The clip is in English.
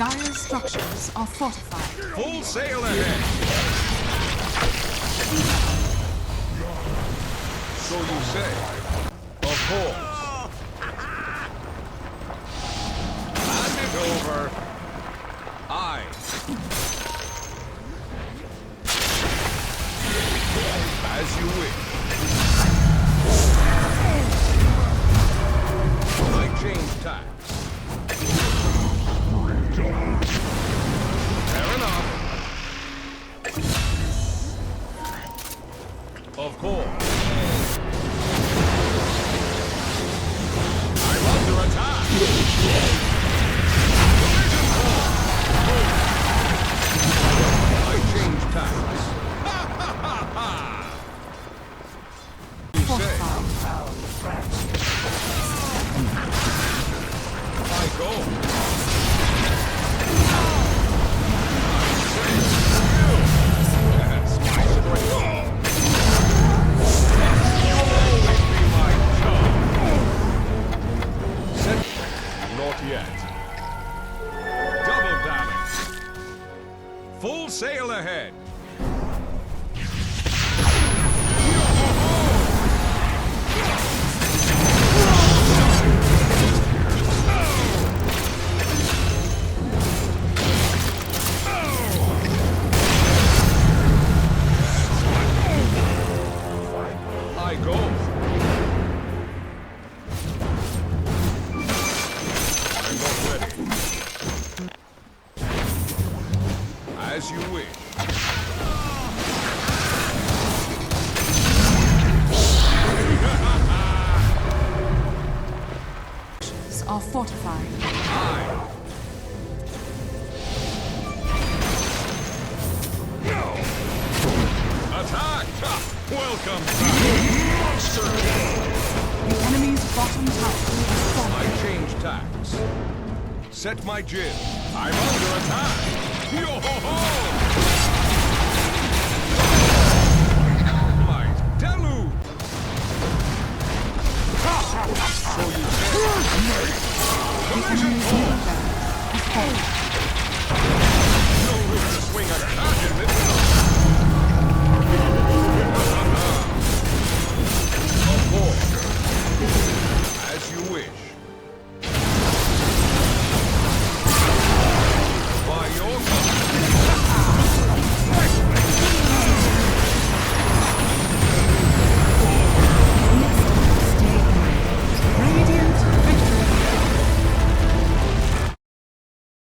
Dire structures are fortified. Full sail ahead. So you say. Of course. Hand it over. Aye. As you wish. I change tacks. Fair enough. Of course. I'm under attack. I change tacks. Ha ha ha ha! You say. I go. Not yet. Double damage. Full sail ahead. I go. As you wish. Are fortified. Aye. Attack! Welcome back. Monster kill. The enemy's bottom tower is falling. I change tacks. Set my jib. I'm under attack. Yo-ho-ho!